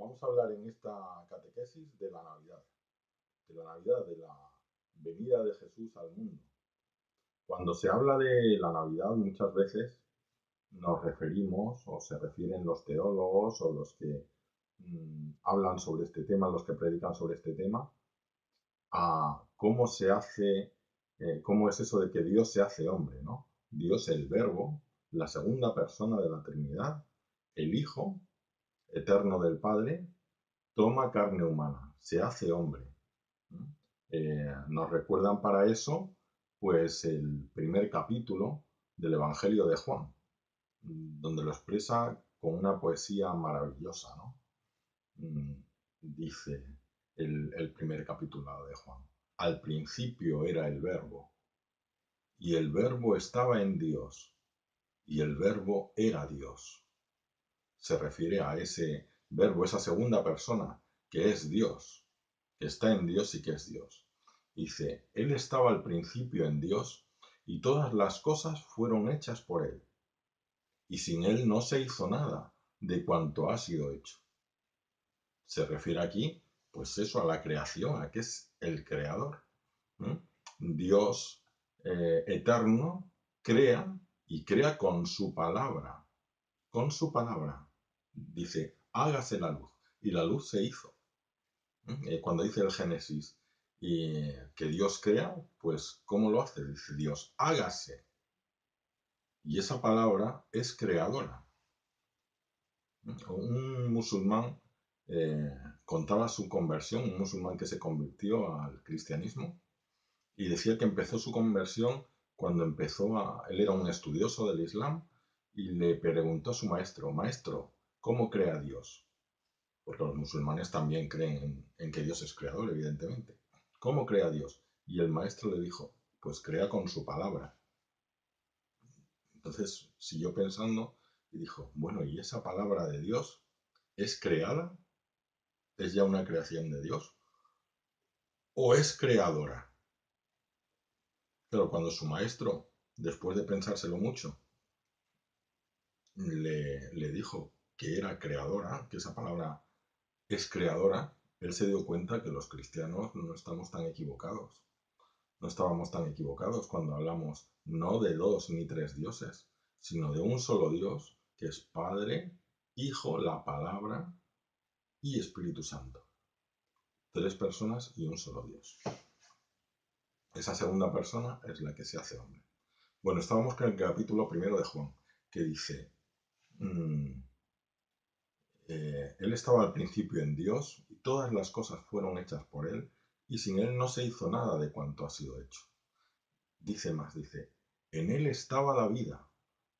Vamos a hablar en esta catequesis de la venida de Jesús al mundo. Cuando se habla de la Navidad, muchas veces nos referimos, o se refieren los teólogos, o los que hablan sobre este tema, los que predican sobre este tema, a cómo se hace, cómo es eso de que Dios se hace hombre, ¿no? Dios, el Verbo, la segunda persona de la Trinidad, el Hijo eterno del Padre, toma carne humana, se hace hombre. Nos recuerdan para eso, pues, el primer capítulo del Evangelio de Juan, donde lo expresa con una poesía maravillosa, ¿no? Dice el primer capítulo de Juan: al principio era el Verbo, y el Verbo estaba en Dios, y el Verbo era Dios. Se refiere a ese Verbo, esa segunda persona, que es Dios, que está en Dios y que es Dios. Dice, Él estaba al principio en Dios, y todas las cosas fueron hechas por Él, y sin Él no se hizo nada de cuanto ha sido hecho. Se refiere aquí, pues eso, a la creación, a que es el creador. ¿Mm? Dios eterno crea, y crea con su palabra. Con su palabra. Dice, hágase la luz. Y la luz se hizo. Cuando dice el Génesis y que Dios crea, pues ¿cómo lo hace? Dice Dios, hágase. Y esa palabra es creadora. Un musulmán contaba su conversión, un musulmán que se convirtió al cristianismo, y decía que empezó su conversión cuando él era un estudioso del Islam, y le preguntó a su maestro, maestro, ¿cómo crea Dios? Porque los musulmanes también creen en que Dios es creador, evidentemente. ¿Cómo crea Dios? Y el maestro le dijo, pues crea con su palabra. Entonces siguió pensando y dijo, bueno, ¿y esa palabra de Dios es creada? ¿Es ya una creación de Dios? ¿O es creadora? Pero cuando su maestro, después de pensárselo mucho, le dijo que era creadora, que esa palabra es creadora, él se dio cuenta que los cristianos no estamos tan equivocados. No estábamos tan equivocados cuando hablamos no de dos ni tres dioses, sino de un solo Dios, que es Padre, Hijo, la Palabra y Espíritu Santo. Tres personas y un solo Dios. Esa segunda persona es la que se hace hombre. Bueno, estábamos con el capítulo primero de Juan, que dice, Él estaba al principio en Dios, y todas las cosas fueron hechas por Él, y sin Él no se hizo nada de cuanto ha sido hecho. Dice más, dice, en Él estaba la vida,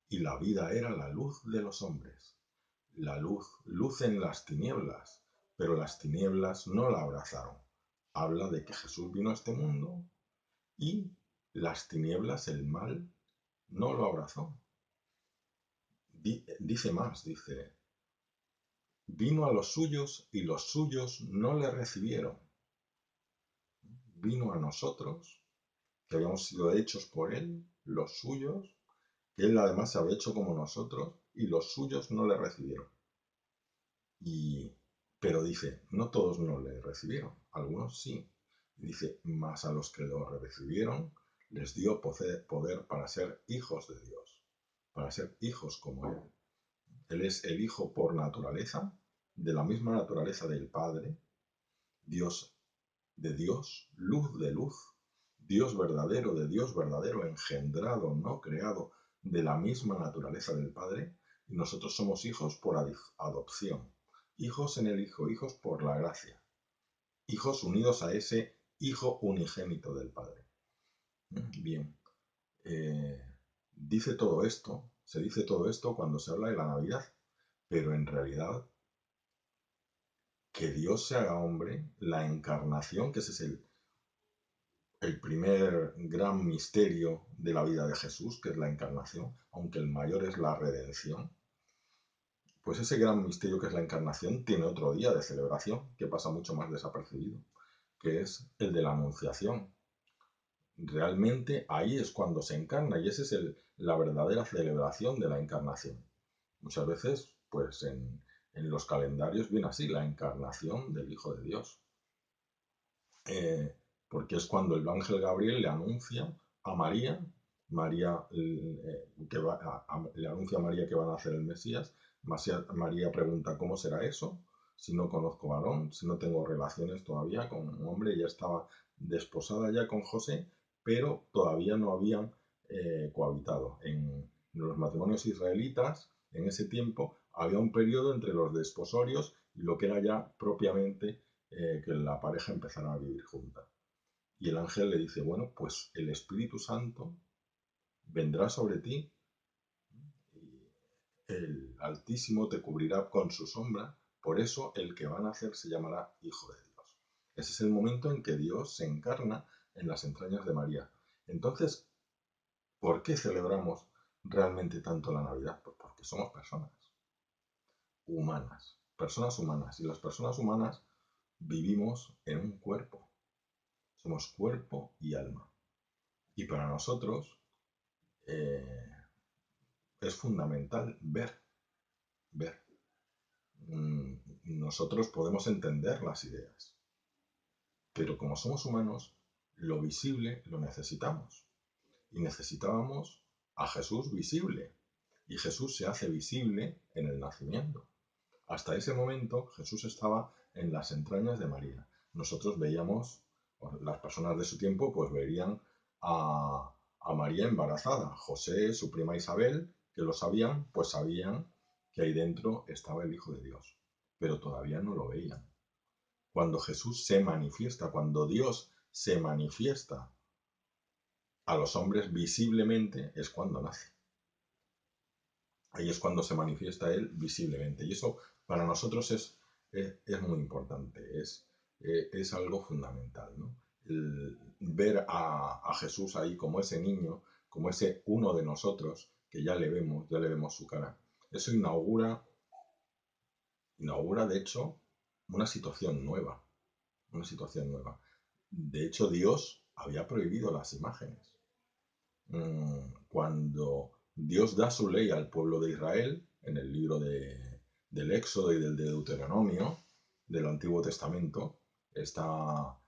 y la vida era la luz de los hombres. La luz luce en las tinieblas, pero las tinieblas no la abrazaron. Habla de que Jesús vino a este mundo y las tinieblas, el mal, no lo abrazó. Dice más, dice, vino a los suyos y los suyos no le recibieron. Vino a nosotros, que habíamos sido hechos por Él, los suyos, que Él además se había hecho como nosotros, y los suyos no le recibieron. Pero dice, no todos no le recibieron, algunos sí. Dice, mas a los que lo recibieron les dio poder para ser hijos de Dios, para ser hijos como Él. Él es el Hijo por naturaleza, de la misma naturaleza del Padre, Dios de Dios, luz de luz, Dios verdadero de Dios verdadero, engendrado, no creado, de la misma naturaleza del Padre, y nosotros somos hijos por adopción, hijos en el Hijo, hijos por la gracia, hijos unidos a ese Hijo unigénito del Padre. Bien, eh, se dice todo esto cuando se habla de la Navidad, pero en realidad que Dios se haga hombre, la encarnación, que ese es el primer gran misterio de la vida de Jesús, que es la encarnación, aunque el mayor es la redención, pues ese gran misterio que es la encarnación tiene otro día de celebración que pasa mucho más desapercibido, que es el de la Anunciación. Realmente ahí es cuando se encarna, y esa es la verdadera celebración de la encarnación. Muchas veces, pues En los calendarios viene así, la encarnación del Hijo de Dios. Eh, Porque es cuando el ángel Gabriel le anuncia a María, le anuncia a María que van a hacer el Mesías. María pregunta, ¿cómo será eso? Si no conozco varón, si no tengo relaciones todavía con un hombre, ya estaba desposada ya con José, pero todavía no habían cohabitado. En los matrimonios israelitas, en ese tiempo, había un periodo entre los desposorios y lo que era ya propiamente que la pareja empezara a vivir junta. Y el ángel le dice, bueno, pues el Espíritu Santo vendrá sobre ti y el Altísimo te cubrirá con su sombra, por eso el que va a nacer se llamará Hijo de Dios. Ese es el momento en que Dios se encarna en las entrañas de María. Entonces, ¿por qué celebramos realmente tanto la Navidad? Pues porque somos personas humanas, y las personas humanas vivimos en un cuerpo, somos cuerpo y alma. Y para nosotros eh, es fundamental ver. Nosotros podemos entender las ideas, pero como somos humanos, lo visible lo necesitamos. Y necesitábamos a Jesús visible. Y Jesús se hace visible en el nacimiento. Hasta ese momento Jesús estaba en las entrañas de María. Nosotros veíamos, las personas de su tiempo, pues verían a María embarazada. José, su prima Isabel, que lo sabían, pues sabían que ahí dentro estaba el Hijo de Dios. Pero todavía no lo veían. Cuando Jesús se manifiesta, cuando Dios se manifiesta a los hombres visiblemente, es cuando nace. Ahí es cuando se manifiesta Él visiblemente. Y eso para nosotros es muy importante, es algo fundamental, ¿no? El ver a Jesús ahí como ese niño, como ese uno de nosotros, que ya le vemos su cara. Eso inaugura de hecho una situación nueva, una situación nueva. De hecho, Dios había prohibido las imágenes. Cuando Dios da su ley al pueblo de Israel, en el libro del Éxodo y del Deuteronomio, del Antiguo Testamento, está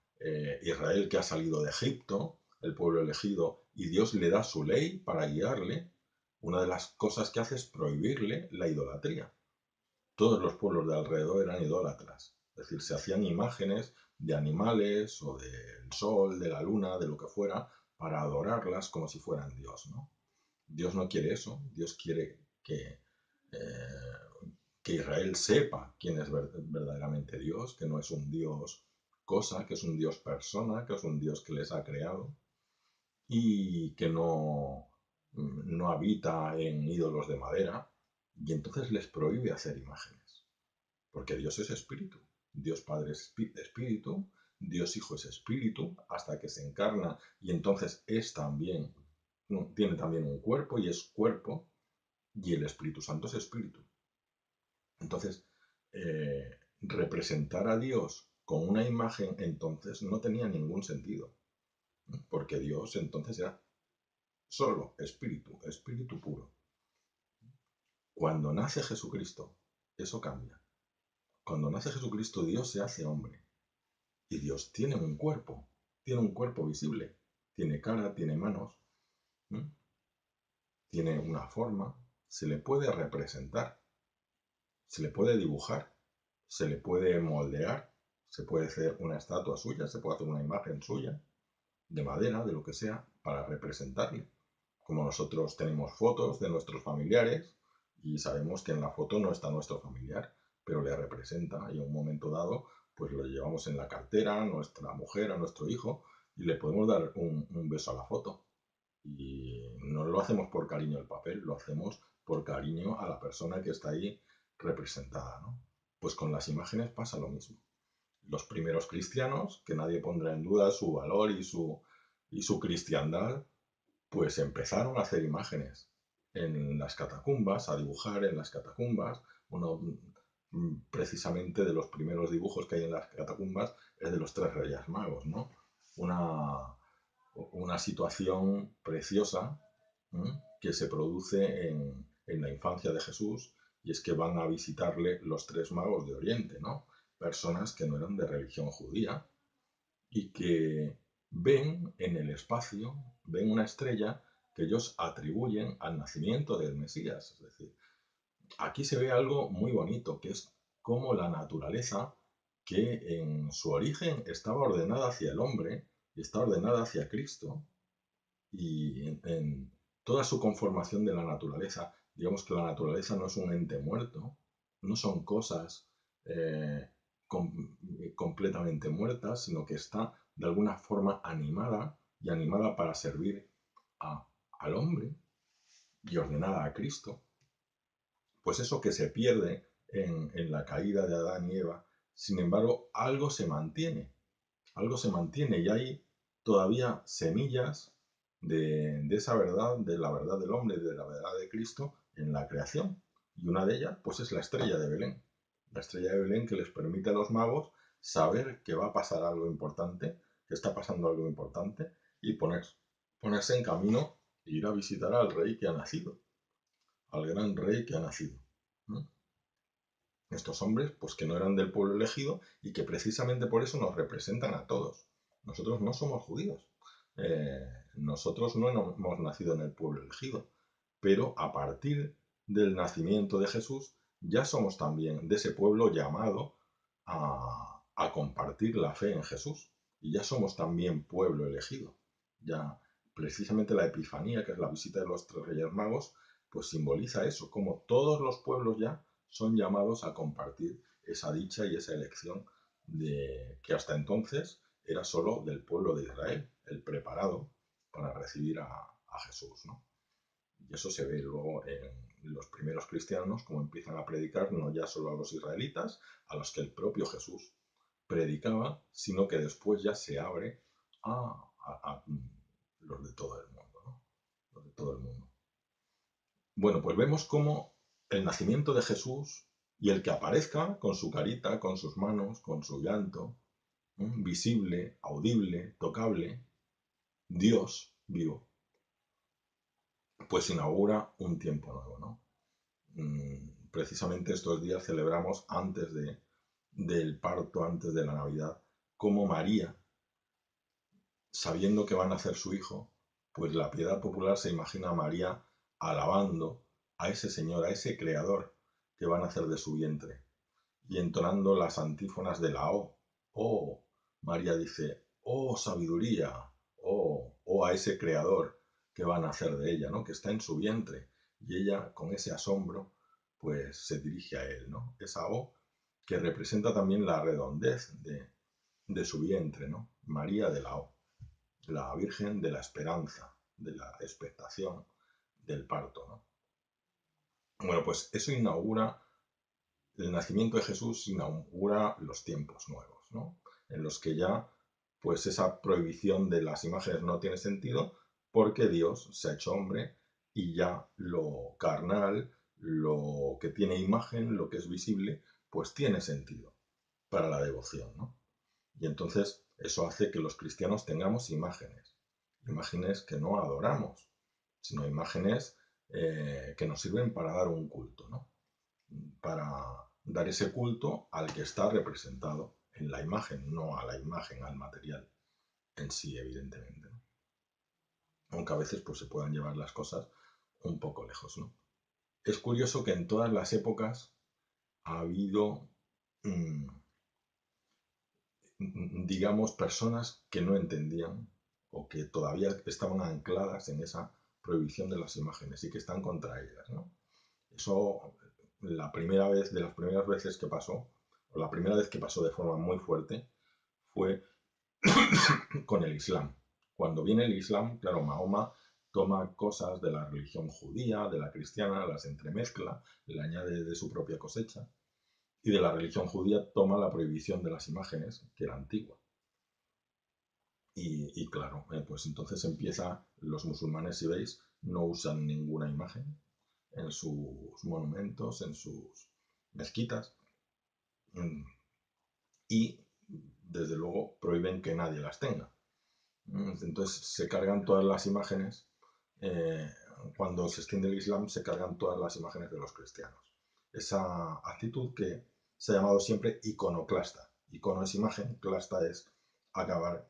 Israel que ha salido de Egipto, el pueblo elegido, y Dios le da su ley para guiarle. Una de las cosas que hace es prohibirle la idolatría. Todos los pueblos de alrededor eran idólatras, es decir, se hacían imágenes de animales o del sol, de la luna, de lo que fuera, para adorarlas como si fueran Dios, ¿no? Dios no quiere eso, Dios quiere que Israel sepa quién es verdaderamente Dios, que no es un Dios cosa, que es un Dios persona, que es un Dios que les ha creado y que no habita en ídolos de madera, y entonces les prohíbe hacer imágenes, porque Dios es espíritu, Dios Padre es espíritu, Dios Hijo es espíritu, hasta que se encarna y entonces es también, tiene también un cuerpo y es cuerpo, y el Espíritu Santo es espíritu. Entonces, representar a Dios con una imagen entonces no tenía ningún sentido, porque Dios entonces era solo espíritu, espíritu puro. Cuando nace Jesucristo, eso cambia. Cuando nace Jesucristo, Dios se hace hombre. Y Dios tiene un cuerpo visible, tiene cara, tiene manos, ¿m? Tiene una forma, se le puede representar, se le puede dibujar, se le puede moldear, se puede hacer una estatua suya, se puede hacer una imagen suya, de madera, de lo que sea, para representarle. Como nosotros tenemos fotos de nuestros familiares y sabemos que en la foto no está nuestro familiar, pero le representa y en un momento dado pues lo llevamos en la cartera a nuestra mujer, a nuestro hijo y le podemos dar un beso a la foto. Y no lo hacemos por cariño al papel, lo hacemos por cariño a la persona que está ahí representada, ¿no? Pues con las imágenes pasa lo mismo. Los primeros cristianos, que nadie pondrá en duda su valor y su cristiandad, pues empezaron a hacer imágenes en las catacumbas, a dibujar en las catacumbas. Uno precisamente de los primeros dibujos que hay en las catacumbas es de los tres reyes magos, ¿no? Una, una situación preciosa, ¿m? Que se produce en la infancia de Jesús y es que van a visitarle los tres magos de Oriente, ¿no? Personas que no eran de religión judía y que ven en el espacio, ven una estrella que ellos atribuyen al nacimiento del Mesías. Es decir, aquí se ve algo muy bonito, que es cómo la naturaleza, que en su origen estaba ordenada hacia el hombre y está ordenada hacia Cristo, y en toda su conformación de la naturaleza, digamos que la naturaleza no es un ente muerto, no son cosas eh, completamente muertas, sino que está de alguna forma animada y animada para servir a- al hombre y ordenada a Cristo. Pues eso que se pierde en la caída de Adán y Eva, sin embargo, algo se mantiene y hay todavía semillas de esa verdad, de la verdad del hombre, de la verdad de Cristo en la creación. Y una de ellas, pues es la estrella de Belén. La estrella de Belén que les permite a los magos saber que va a pasar algo importante, que está pasando algo importante, y ponerse en camino e ir a visitar al rey que ha nacido, al gran rey que ha nacido. ¿No? Estos hombres, pues que no eran del pueblo elegido y que precisamente por eso nos representan a todos. Nosotros no somos judíos. Eh, Nosotros no hemos nacido en el pueblo elegido, pero a partir del nacimiento de Jesús ya somos también de ese pueblo llamado a compartir la fe en Jesús. Y ya somos también pueblo elegido. Ya precisamente la Epifanía, que es la visita de los tres Reyes Magos, pues simboliza eso, como todos los pueblos ya son llamados a compartir esa dicha y esa elección de que hasta entonces era solo del pueblo de Israel, el preparado para recibir a Jesús, ¿no? Y eso se ve luego en los primeros cristianos, como empiezan a predicar no ya solo a los israelitas, a los que el propio Jesús predicaba, sino que después ya se abre a los de todo el mundo, ¿no? Los de todo el mundo. Bueno, pues vemos cómo el nacimiento de Jesús y el que aparezca con su carita, con sus manos, con su llanto, visible, audible, tocable, Dios vivo, pues inaugura un tiempo nuevo, ¿no? Precisamente estos días celebramos del parto, antes de la Navidad, como María, sabiendo que van a nacer su hijo, pues la piedad popular se imagina a María alabando a ese Señor, a ese Creador que va a nacer de su vientre, y entonando las antífonas de la O. Oh, María dice, oh sabiduría, oh a ese Creador que va a nacer de ella, ¿no? Que está en su vientre. Y ella, con ese asombro, pues se dirige a él, ¿no? Esa O que representa también la redondez de su vientre, ¿no? María de la O, la Virgen de la esperanza, de la expectación del parto, ¿no? Bueno, pues eso inaugura, el nacimiento de Jesús inaugura los tiempos nuevos, ¿no? En los que ya, pues esa prohibición de las imágenes no tiene sentido porque Dios se ha hecho hombre y ya lo carnal, lo que tiene imagen, lo que es visible, pues tiene sentido para la devoción, ¿no? Y entonces eso hace que los cristianos tengamos imágenes, imágenes que no adoramos, sino imágenes que nos sirven para dar un culto, ¿no? Para dar ese culto al que está representado en la imagen, no a la imagen, al material en sí, evidentemente, ¿no? Aunque a veces pues, se puedan llevar las cosas un poco lejos, ¿no? Es curioso que en todas las épocas ha habido, mmm, digamos, personas que no entendían o que todavía estaban ancladas en esa prohibición de las imágenes y que están contra ellas, ¿no? Eso, la primera vez, de las primeras veces que pasó, o la primera vez que pasó de forma muy fuerte, fue con el Islam. Cuando viene el Islam, claro, Mahoma toma cosas de la religión judía, de la cristiana, las entremezcla, le añade de su propia cosecha, y de la religión judía toma la prohibición de las imágenes, que era antigua. Y claro, pues entonces empieza, los musulmanes, si veis, no usan ninguna imagen en sus monumentos, en sus mezquitas, y desde luego prohíben que nadie las tenga. Entonces se cargan todas las imágenes, eh, cuando se extiende el Islam se cargan todas las imágenes de los cristianos. esa actitud que se ha llamado siempre iconoclasta. Icono es imagen, clasta es acabar,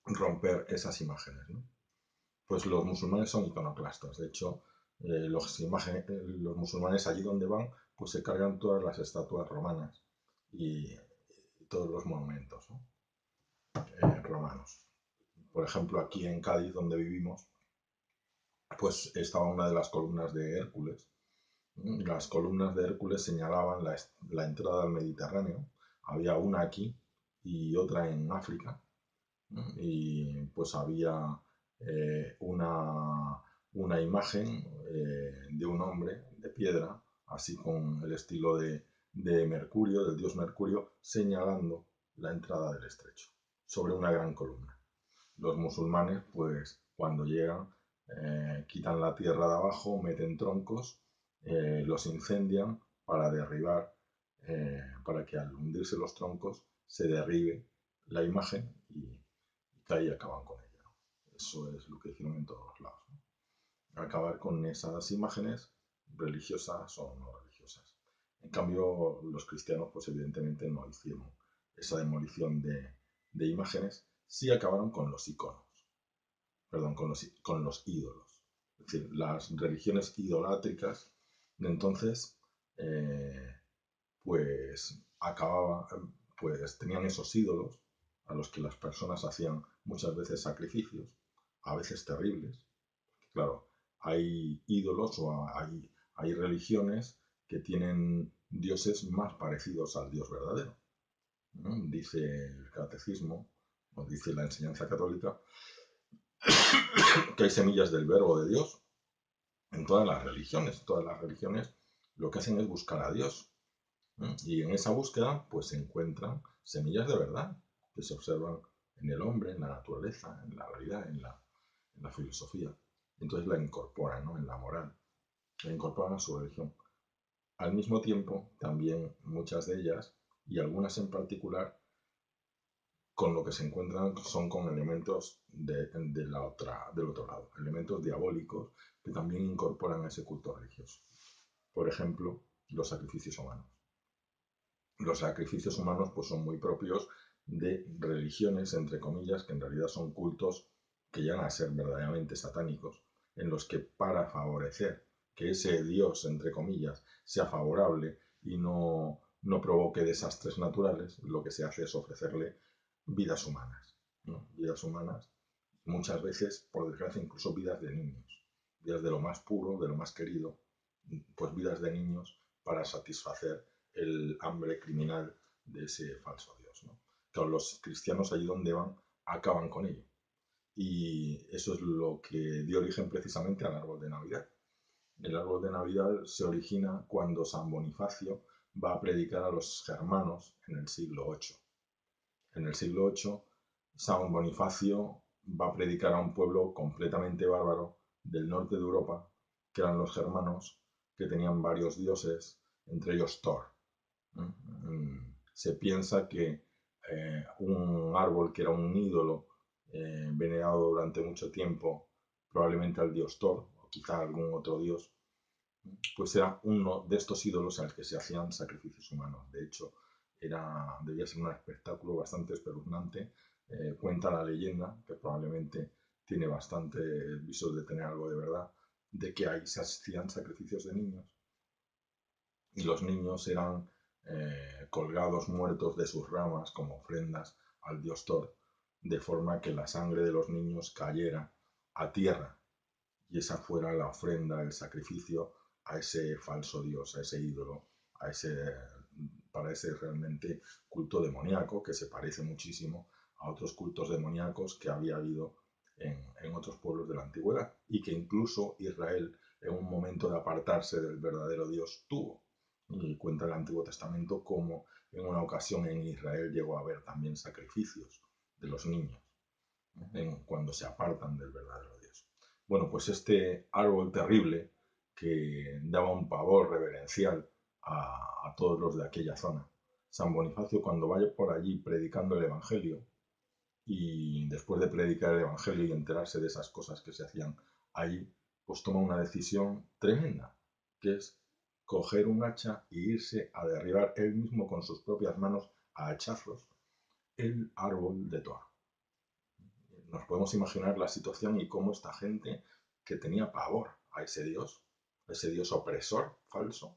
romper esas imágenes, ¿no? Pues los musulmanes son iconoclastas. De hecho, los musulmanes allí donde van, pues se cargan todas las estatuas romanas y todos los monumentos, ¿no? Romanos. Por ejemplo, aquí en Cádiz, donde vivimos, pues estaba una de las columnas de Hércules. Las columnas de Hércules señalaban la entrada al Mediterráneo. Había una aquí y otra en África. Y pues había una imagen de un hombre de piedra, así con el estilo de Mercurio, del dios Mercurio, señalando la entrada del estrecho, sobre una gran columna. Los musulmanes, pues cuando llegan, quitan la tierra de abajo, meten troncos, los incendian para derribar, para que al hundirse los troncos se derribe la imagen y que ahí acaban con ella, ¿no? Eso es lo que hicieron en todos los lados, ¿no? Acabar con esas imágenes religiosas o no religiosas. En cambio, los cristianos, pues evidentemente no hicieron esa demolición de imágenes, sí acabaron con los iconos, perdón, con los ídolos. Es decir, las religiones idolátricas de entonces, pues pues tenían esos ídolos a los que las personas hacían muchas veces sacrificios, a veces terribles. Claro, hay ídolos o hay religiones que tienen dioses más parecidos al Dios verdadero, ¿no? Dice el catecismo, o dice la enseñanza católica, que hay semillas del verbo de Dios en todas las religiones. Todas las religiones lo que hacen es buscar a Dios. Y en esa búsqueda, pues se encuentran semillas de verdad que se observan en el hombre, en la naturaleza, en la realidad, en la filosofía. Entonces la incorporan, ¿no? En la moral, la incorporan a su religión. Al mismo tiempo, también muchas de ellas, y algunas en particular, con lo que se encuentran son con elementos del otro lado, elementos diabólicos que también incorporan ese culto religioso. Por ejemplo, los sacrificios humanos. Los sacrificios humanos pues son muy propios de religiones, entre comillas, que en realidad son cultos que llegan a ser verdaderamente satánicos, en los que para favorecer que ese Dios, entre comillas, sea favorable y no provoque desastres naturales, lo que se hace es ofrecerle vidas humanas, ¿no? Vidas humanas, muchas veces, por desgracia, incluso vidas de niños, vidas de lo más puro, de lo más querido, pues vidas de niños para satisfacer el hambre criminal de ese falso Dios, ¿no? Claro, los cristianos allí donde van acaban con ello. Y eso es lo que dio origen precisamente al árbol de Navidad. El árbol de Navidad se origina cuando San Bonifacio va a predicar a los germanos en el siglo VIII. En el siglo VIII, San Bonifacio va a predicar a un pueblo completamente bárbaro del norte de Europa, que eran los germanos, que tenían varios dioses, entre ellos Thor. Se piensa que un árbol que era un ídolo venerado durante mucho tiempo, probablemente al dios Thor, o quizá algún otro dios, pues era uno de estos ídolos al que se hacían sacrificios humanos. De hecho, debía ser un espectáculo bastante espeluznante. Cuenta la leyenda, que probablemente tiene bastante visos de tener algo de verdad, de que ahí se hacían sacrificios de niños y los niños eran colgados muertos de sus ramas como ofrendas al dios Thor, de forma que la sangre de los niños cayera a tierra y esa fuera la ofrenda, el sacrificio a ese falso dios, a ese ídolo, para ese realmente culto demoníaco que se parece muchísimo a otros cultos demoníacos que había habido en otros pueblos de la antigüedad y que incluso Israel en un momento de apartarse del verdadero Dios tuvo. Y cuenta el Antiguo Testamento cómo en una ocasión en Israel llegó a haber también sacrificios de los niños, cuando se apartan del verdadero Dios. Bueno, pues este árbol terrible que daba un pavor reverencial a todos los de aquella zona. San Bonifacio, cuando vaya por allí predicando el Evangelio, y después de predicar el Evangelio y enterarse de esas cosas que se hacían allí, pues toma una decisión tremenda, que es coger un hacha e irse a derribar él mismo con sus propias manos a hachazos el árbol de Toa. Nos podemos imaginar la situación y cómo esta gente que tenía pavor a ese dios opresor, falso,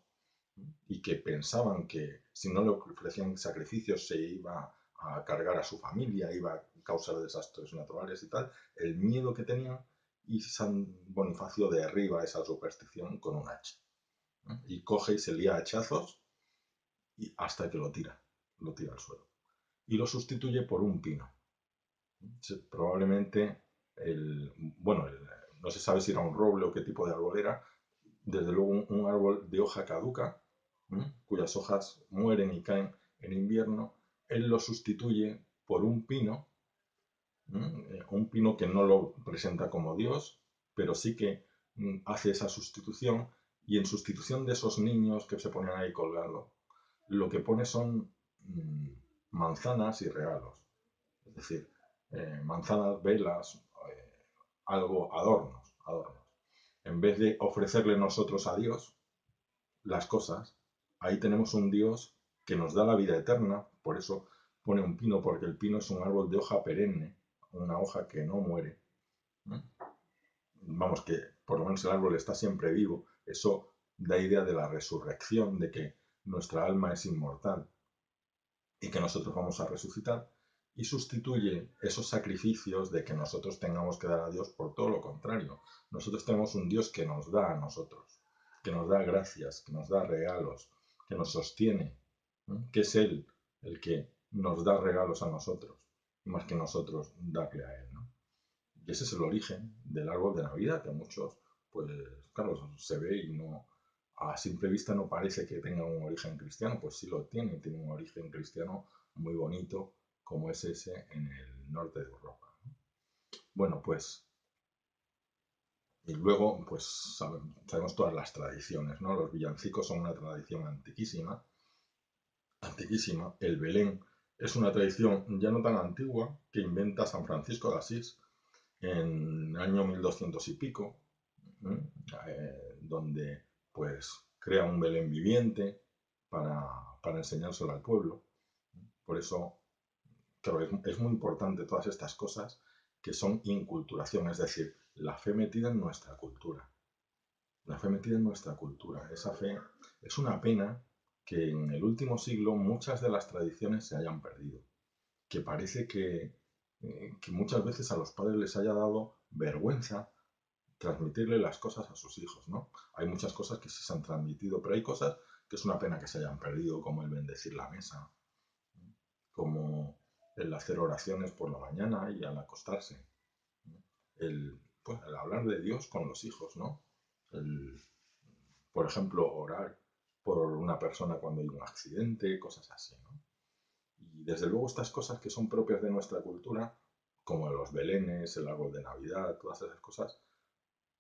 y que pensaban que si no le ofrecían sacrificios se iba a cargar a su familia, iba a causar desastres naturales y tal, el miedo que tenían, y San Bonifacio derriba esa superstición con un hacha. Y coge y se lía a hachazos y hasta que lo tira al suelo. Y lo sustituye por un pino. Probablemente, bueno, no se sabe si era un roble o qué tipo de árbol era, desde luego un árbol de hoja caduca, cuyas hojas mueren y caen en invierno. Él lo sustituye por un pino que no lo presenta como Dios, pero sí que hace esa sustitución, y en sustitución de esos niños que se ponían ahí colgando, lo que pone son manzanas y regalos. Es decir, manzanas, velas, algo, adornos. En vez de ofrecerle nosotros a Dios las cosas, ahí tenemos un Dios que nos da la vida eterna. Por eso pone un pino, porque el pino es un árbol de hoja perenne, una hoja que no muere. Vamos, que por lo menos el árbol está siempre vivo. Eso da idea de la resurrección, de que nuestra alma es inmortal y que nosotros vamos a resucitar, y sustituye esos sacrificios de que nosotros tengamos que dar a Dios por todo lo contrario. Nosotros tenemos un Dios que nos da a nosotros, que nos da gracias, que nos da regalos, que nos sostiene, que es Él el que nos da regalos a nosotros, más que nosotros darle a Él, ¿no? Y ese es el origen del árbol de Navidad, que a muchos, pues claro, se ve y no, a simple vista no parece que tenga un origen cristiano. Pues sí lo tiene un origen cristiano muy bonito, como es ese en el norte de Europa. Bueno, pues, y luego, pues sabemos todas las tradiciones, ¿no? Los villancicos son una tradición antiquísima, antiquísima. El Belén es una tradición ya no tan antigua, que inventa San Francisco de Asís en el año 1200 y pico, donde pues crea un Belén viviente para enseñárselo al pueblo. Por eso, creo que es muy importante todas estas cosas que son inculturación, es decir, la fe metida en nuestra cultura. La fe metida en nuestra cultura. Esa fe es una pena que en el último siglo muchas de las tradiciones se hayan perdido. Que parece que muchas veces a los padres les haya dado vergüenza transmitirle las cosas a sus hijos, ¿no? Hay muchas cosas que sí se han transmitido, pero hay cosas que es una pena que se hayan perdido, como el bendecir la mesa, como el hacer oraciones por la mañana y al acostarse, el hablar de Dios con los hijos, ¿no? El, por ejemplo, orar por una persona cuando hay un accidente, cosas así, ¿no? Y desde luego estas cosas que son propias de nuestra cultura, como los belenes, el árbol de Navidad, todas esas cosas,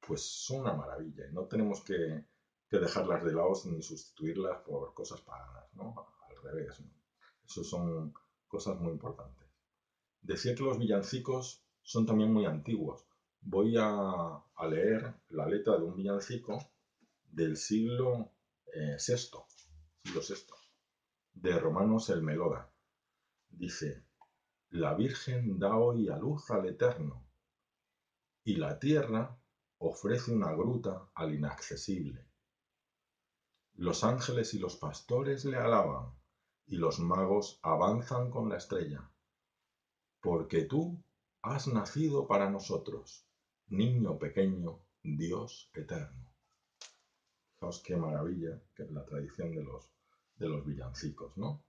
pues son una maravilla, y no tenemos que dejarlas de lado ni sustituirlas por cosas paganas, ¿no? Al revés, ¿no? Eso son cosas muy importantes. Decía que los villancicos son también muy antiguos. Voy a leer la letra de un villancico del siglo VI, de Romanos el Meloda. Dice: la Virgen da hoy a luz al Eterno, y la tierra ofrece una gruta al inaccesible. Los ángeles y los pastores le alaban, y los magos avanzan con la estrella, porque tú has nacido para nosotros, niño pequeño, Dios eterno. Fijaos qué maravilla, que es la tradición de los villancicos, ¿no?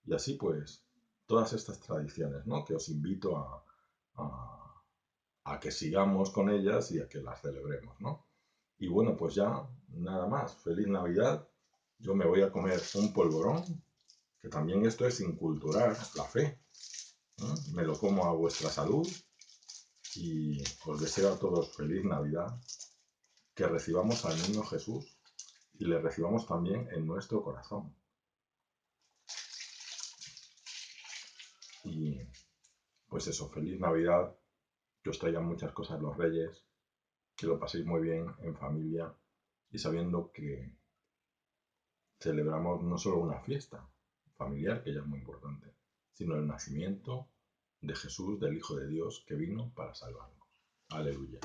Y así pues, todas estas tradiciones, ¿no? Que os invito a que sigamos con ellas y a que las celebremos, ¿no? Y bueno, pues ya nada más. Feliz Navidad. Yo me voy a comer un polvorón, que también esto es inculturar la fe. Me lo como a vuestra salud, y os deseo a todos feliz Navidad, que recibamos al niño Jesús y le recibamos también en nuestro corazón. Y pues eso, feliz Navidad, que os traigan muchas cosas los Reyes, que lo paséis muy bien en familia y sabiendo celebramos no solo una fiesta familiar, que ya es muy importante, sino el nacimiento de Jesús, del Hijo de Dios, que vino para salvarnos. Aleluya.